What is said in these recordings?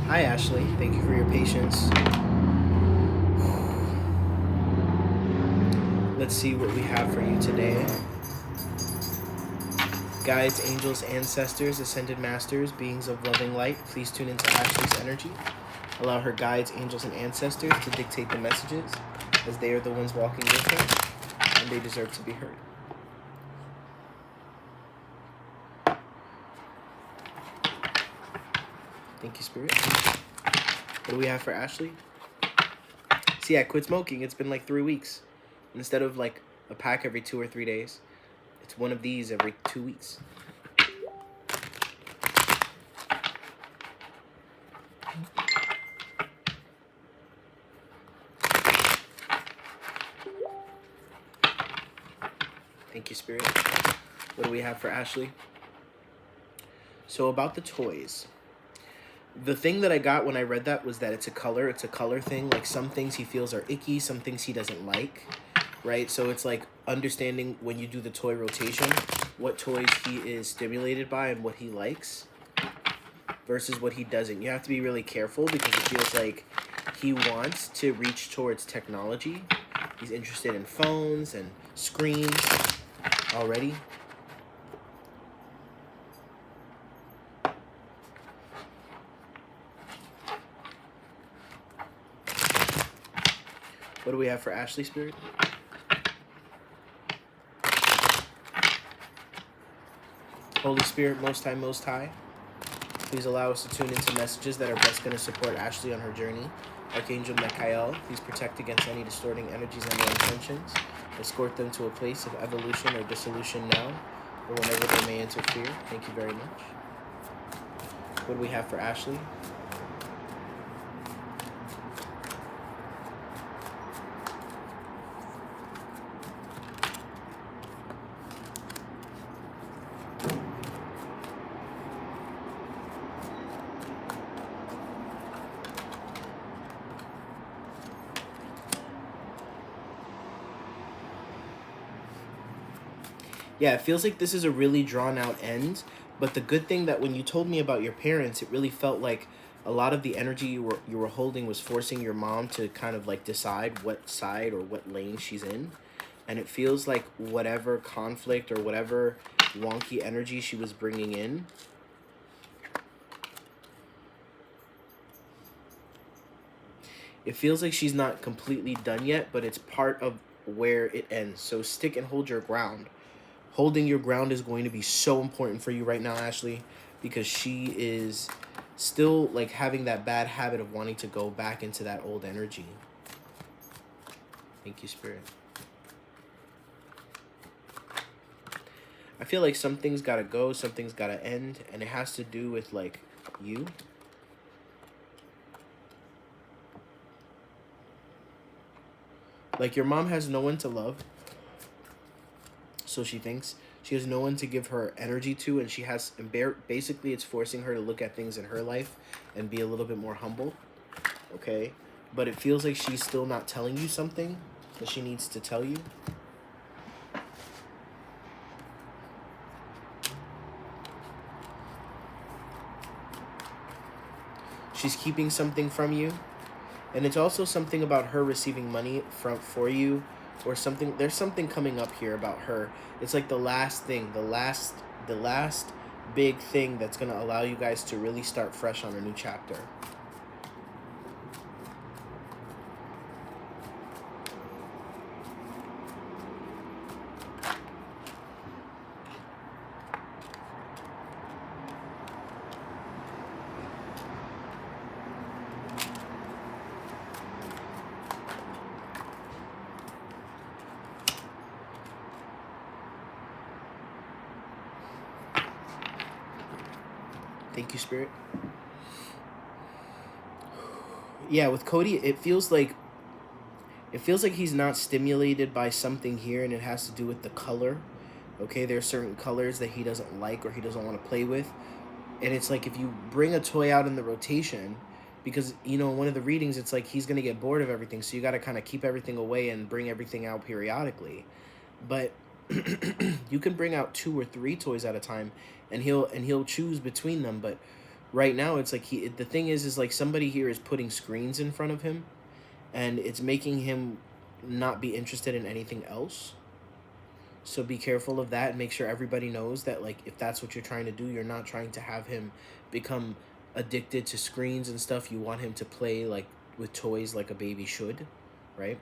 Hi, Ashley. Thank you for your patience. Let's see what we have for you today. Guides, angels, ancestors, ascended masters, beings of loving light, please tune into Ashley's energy. Allow her guides, angels, and ancestors to dictate the messages, as they are the ones walking with her, and they deserve to be heard. Thank you, Spirit. What do we have for Ashley? See, I quit smoking. It's been like 3 weeks. Instead of like a pack every 2 or 3 days, it's one of these every 2 weeks. Thank you, Spirit. What do we have for Ashley? So about the toys. The thing that I got when I read that was that it's a color thing. Like some things he feels are icky, some things he doesn't like, right? So it's like understanding when you do the toy rotation, what toys he is stimulated by and what he likes versus what he doesn't. You have to be really careful because it feels like he wants to reach towards technology. He's interested in phones and screens already. What do we have for Ashley, Spirit? Holy Spirit, Most High, please allow us to tune into messages that are best going to support Ashley on her journey. Archangel Michael, please protect against any distorting energies and their intentions. Escort them to a place of evolution or dissolution now, or whenever they may interfere. Thank you very much. What do we have for Ashley? Yeah, it feels like this is a really drawn out end, but the good thing that when you told me about your parents, it really felt like a lot of the energy you were holding was forcing your mom to kind of like decide what side or what lane she's in. And it feels like whatever conflict or whatever wonky energy she was bringing in, it feels like she's not completely done yet, but it's part of where it ends. So stick and hold your ground. Holding your ground is going to be so important for you right now, Ashley, because she is still like having that bad habit of wanting to go back into that old energy. Thank you, Spirit. I feel like something's got to go, something's got to end, and it has to do with like you. Like your mom has no one to love, so she thinks she has no one to give her energy to, and she has basically it's forcing her to look at things in her life and be a little bit more humble. Okay, but it feels like she's still not telling you something that she needs to tell you. She's keeping something from you, and it's also something about her receiving money for you, or something. There's something coming up here about her. It's like the last thing, the last big thing that's gonna allow you guys to really start fresh on a new chapter. Thank you, Spirit. Yeah, with Cody, it feels like he's not stimulated by something here, and it has to do with the color. Okay, there are certain colors that he doesn't like or he doesn't want to play with, and it's like if you bring a toy out in the rotation, because one of the readings, it's like he's gonna get bored of everything, so you got to kind of keep everything away and bring everything out periodically. But you can bring out 2 or 3 toys at a time, and he'll choose between them. But right now it's like the thing is like somebody here is putting screens in front of him, and it's making him not be interested in anything else. So be careful of that and make sure everybody knows that, like, if that's what you're trying to do, you're not trying to have him become addicted to screens and stuff. You want him to play like with toys like a baby should, right?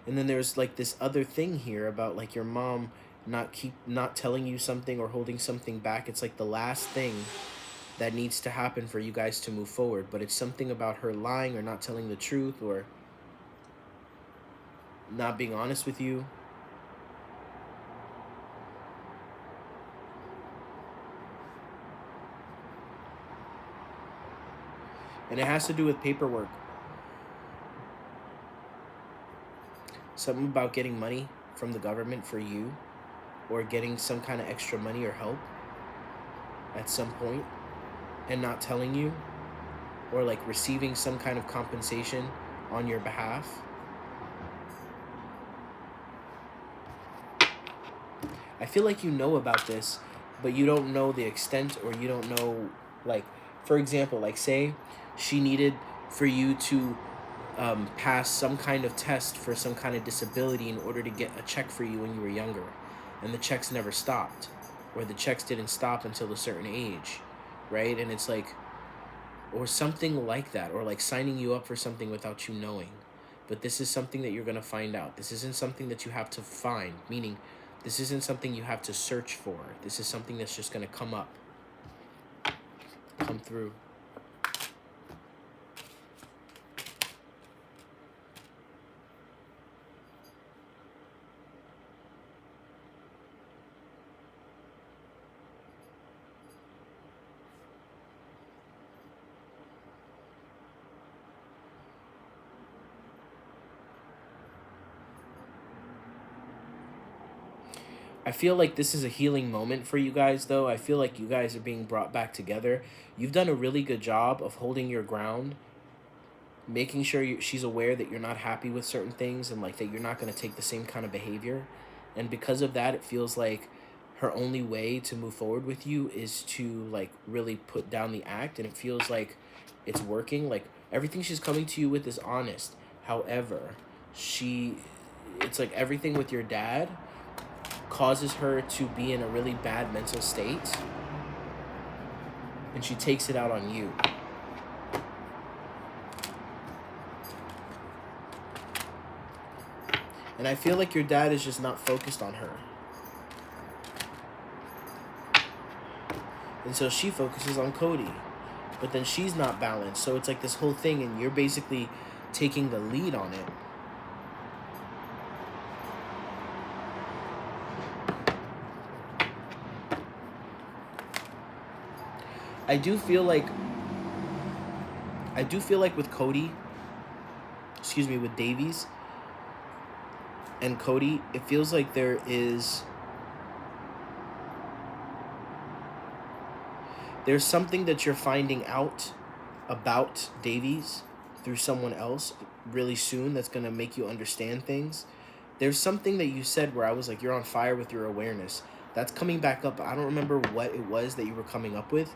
And then there's like this other thing here about like your mom not telling you something or holding something back. It's like the last thing that needs to happen for you guys to move forward, but it's something about her lying or not telling the truth or not being honest with you. And it has to do with paperwork. Something about getting money from the government for you, or getting some kind of extra money or help at some point and not telling you, or like receiving some kind of compensation on your behalf. I feel like you know about this, but you don't know the extent, or you don't know, like, for example, like say she needed for you to pass some kind of test for some kind of disability in order to get a check for you when you were younger, and the checks never stopped, or the checks didn't stop until a certain age, right? And it's like, or something like that, or like signing you up for something without you knowing. But this is something that you're going to find out. This isn't something that you have to find, meaning this isn't something you have to search for. This is something that's just going to come up, come through. I feel like this is a healing moment for you guys, though. I feel like you guys are being brought back together. You've done a really good job of holding your ground, making sure she's aware that you're not happy with certain things, and like that you're not going to take the same kind of behavior. And because of that, it feels like her only way to move forward with you is to like really put down the act, and it feels like it's working. Like everything she's coming to you with is honest. However, it's like everything with your dad causes her to be in a really bad mental state, and she takes it out on you. And I feel like your dad is just not focused on her. And so she focuses on Cody. But then she's not balanced. So it's like this whole thing, and you're basically taking the lead on it. I do feel like with Cody, with Davies and Cody, it feels like there's something that you're finding out about Davies through someone else really soon that's going to make you understand things. There's something that you said where I was like, you're on fire with your awareness. That's coming back up. I don't remember what it was that you were coming up with.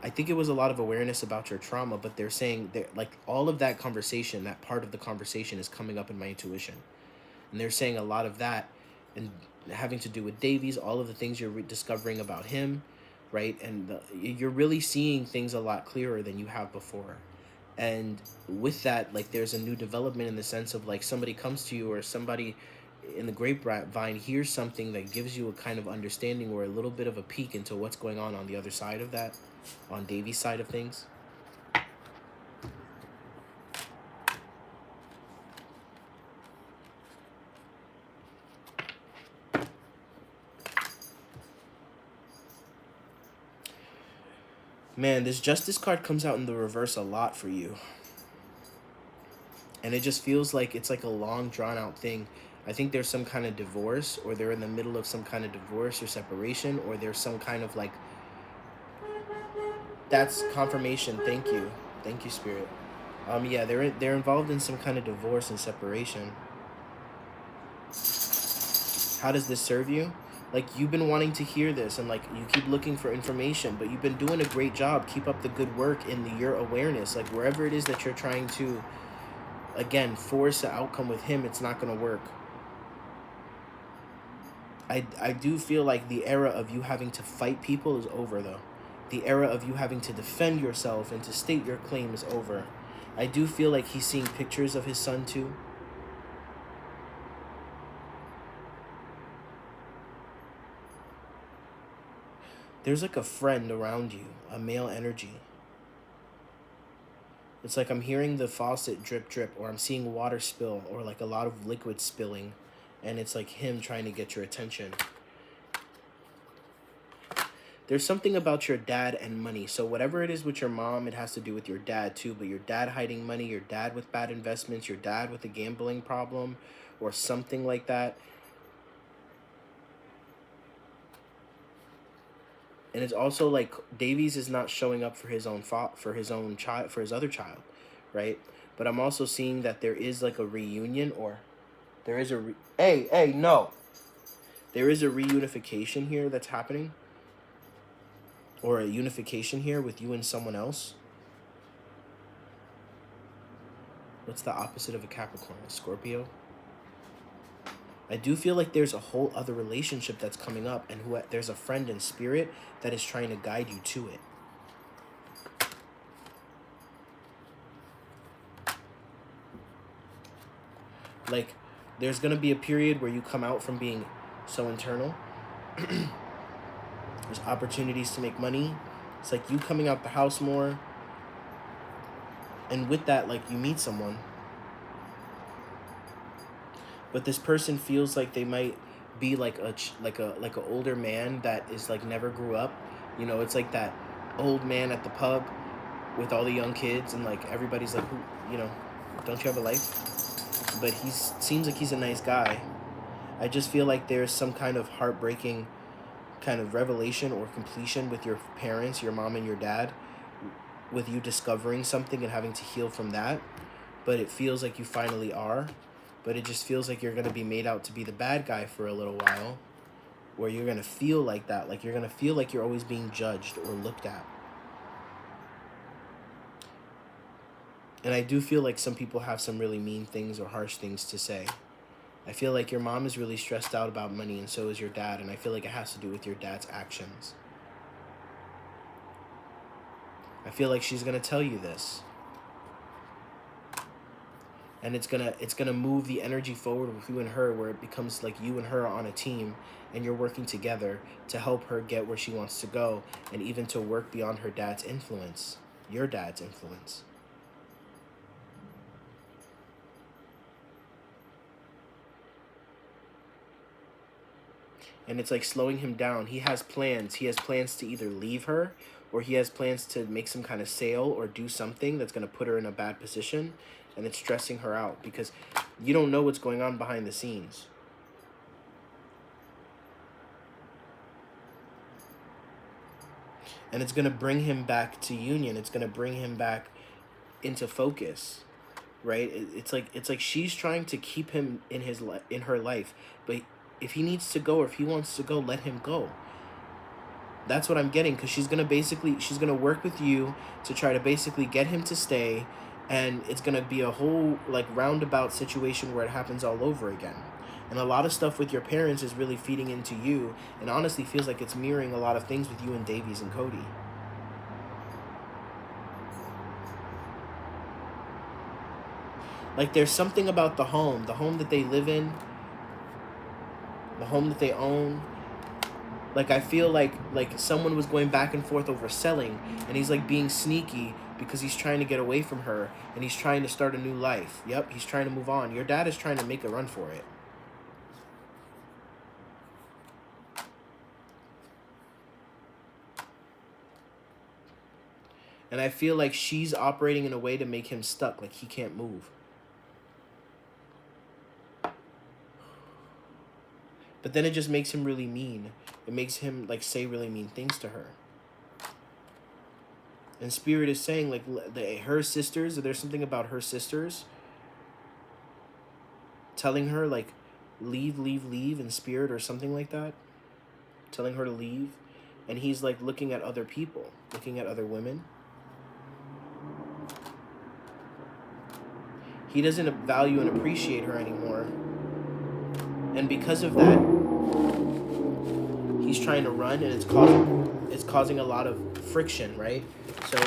I think it was a lot of awareness about your trauma, but they're saying like all of that conversation, that part of the conversation is coming up in my intuition. And they're saying a lot of that and having to do with Davies, all of the things you're discovering about him, right? And you're really seeing things a lot clearer than you have before. And with that, like there's a new development in the sense of like somebody comes to you, or somebody in the grapevine hears something that gives you a kind of understanding or a little bit of a peek into what's going on the other side of that, on Davies' side of things. Man, this Justice card comes out in the reverse a lot for you. And it just feels like it's like a long, drawn-out thing. I think there's some kind of divorce, or they're in the middle of some kind of divorce or separation, or there's some kind of like... That's confirmation. Thank you. Thank you, Spirit. Yeah, they're involved in some kind of divorce and separation. How does this serve you? Like, you've been wanting to hear this, and like you keep looking for information, but you've been doing a great job. Keep up the good work in your awareness. Like, wherever it is that you're trying to, again, force an outcome with him, it's not going to work. I do feel like the era of you having to fight people is over, though. The era of you having to defend yourself and to state your claim is over. I do feel like he's seeing pictures of his son, too. There's like a friend around you, a male energy. It's like I'm hearing the faucet drip, drip, or I'm seeing water spill, or like a lot of liquid spilling, and it's like him trying to get your attention. There's something about your dad and money. So whatever it is with your mom, it has to do with your dad too. But your dad hiding money, your dad with bad investments, your dad with a gambling problem, or something like that. And it's also like Davies is not showing up for his own for his own child, for his other child, right? But I'm also seeing that there is like a reunion, or there is a hey, no. There is a reunification here that's happening, or a unification here with you and someone else. What's the opposite of a Capricorn? A Scorpio? I do feel like there's a whole other relationship that's coming up, and there's a friend in spirit that is trying to guide you to it. Like, there's going to be a period where you come out from being so internal. There's opportunities to make money. It's like you coming out the house more. And with that, like, you meet someone. But this person feels like they might be like a older man that is like never grew up. You know, it's like that old man at the pub with all the young kids, and like everybody's like, you know, don't you have a life? But he seems like he's a nice guy. I just feel like there's some kind of heartbreaking kind of revelation or completion with your parents, your mom and your dad, with you discovering something and having to heal from that. But it feels like you finally are. But it just feels like you're going to be made out to be the bad guy for a little while, where you're going to feel like that. Like, you're going to feel like you're always being judged or looked at. And I do feel like some people have some really mean things or harsh things to say. I feel like your mom is really stressed out about money, and so is your dad. And I feel like it has to do with your dad's actions. I feel like she's going to tell you this. And it's gonna move the energy forward with you and her, where it becomes like you and her are on a team, and you're working together to help her get where she wants to go, and even to work beyond her dad's influence, your dad's influence. And it's like slowing him down. He has plans. He has plans to either leave her, or he has plans to make some kind of sale or do something that's going to put her in a bad position. And it's stressing her out because you don't know what's going on behind the scenes. And it's going to bring him back to union. It's going to bring him back into focus, right? It's like she's trying to keep him in her life, but if he needs to go, or if he wants to go, let him go. That's what I'm getting, because she's gonna work with you to try to basically get him to stay, and it's gonna be a whole like roundabout situation where it happens all over again. And a lot of stuff with your parents is really feeding into you, and honestly feels like it's mirroring a lot of things with you and Davies and Cody. Like, there's something about the home that they live in, the home that they own. Like, I feel like someone was going back and forth over selling, and he's like being sneaky because he's trying to get away from her, and he's trying to start a new life. Yep, he's trying to move on. Your dad is trying to make a run for it. And I feel like she's operating in a way to make him stuck, like he can't move. But then it just makes him really mean. It makes him like say really mean things to her. And Spirit is saying like her sisters, there's something about her sisters telling her like leave in Spirit or something like that. telling her to leave, and he's like looking at other people, looking at other women. He doesn't value and appreciate her anymore. And because of that, he's trying to run, and it's causing a lot of friction, right? So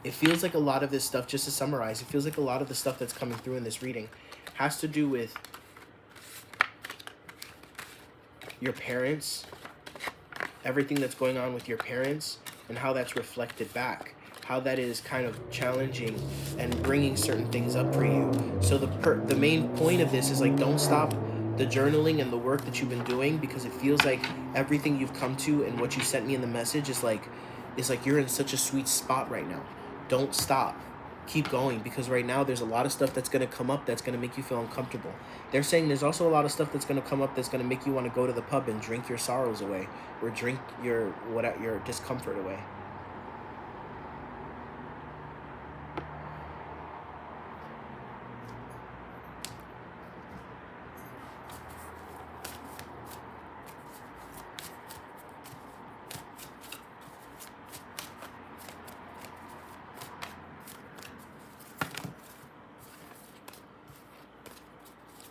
it feels like a lot of this stuff, just to summarize, it feels like a lot of the stuff that's coming through in this reading has to do with your parents, everything that's going on with your parents, and how that's reflected back, how that is kind of challenging and bringing certain things up for you. So the main point of this is like, don't stop the journaling and the work that you've been doing, because it feels like everything you've come to and what you sent me in the message is like you're in such a sweet spot right now. Don't stop. Keep going, because right now there's a lot of stuff that's going to come up that's going to make you feel uncomfortable. They're saying there's also a lot of stuff that's going to come up that's going to make you want to go to the pub and drink your sorrows away, or drink your discomfort away.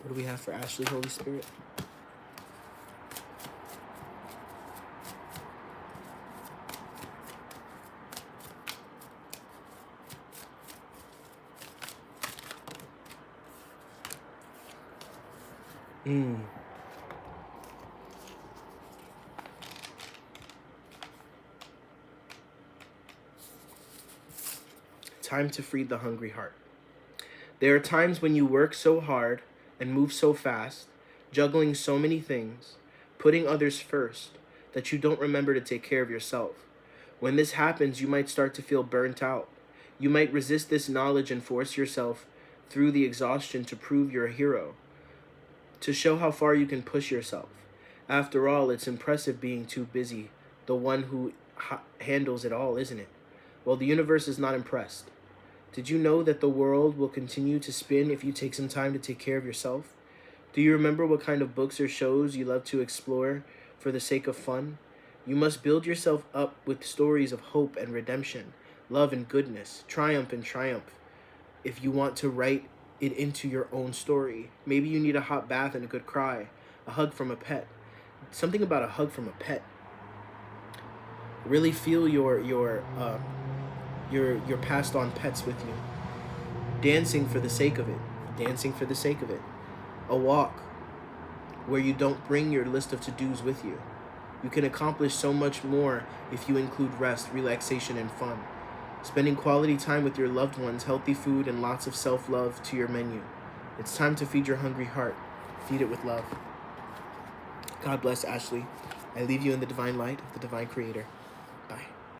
What do we have for Ashley, Holy Spirit? Time to feed the hungry heart. There are times when you work so hard and move so fast, juggling so many things, putting others first, that you don't remember to take care of yourself. When this happens, you might start to feel burnt out. You might resist this knowledge and force yourself through the exhaustion to prove you're a hero, to show how far you can push yourself. After all, it's impressive being too busy, the one who handles it all, isn't it? Well, the universe is not impressed. Did you know that the world will continue to spin if you take some time to take care of yourself? Do you remember what kind of books or shows you love to explore for the sake of fun? You must build yourself up with stories of hope and redemption, love and goodness, triumph and triumph, if you want to write it into your own story. Maybe you need a hot bath and a good cry, a hug from a pet. Something about a hug from a pet. Really feel your passed on pets with you. Dancing for the sake of it. Dancing for the sake of it. A walk where you don't bring your list of to-dos with you. You can accomplish so much more if you include rest, relaxation, and fun. Spending quality time with your loved ones, healthy food, and lots of self-love to your menu. It's time to feed your hungry heart. Feed it with love. God bless, Ashley. I leave you in the divine light of the divine Creator.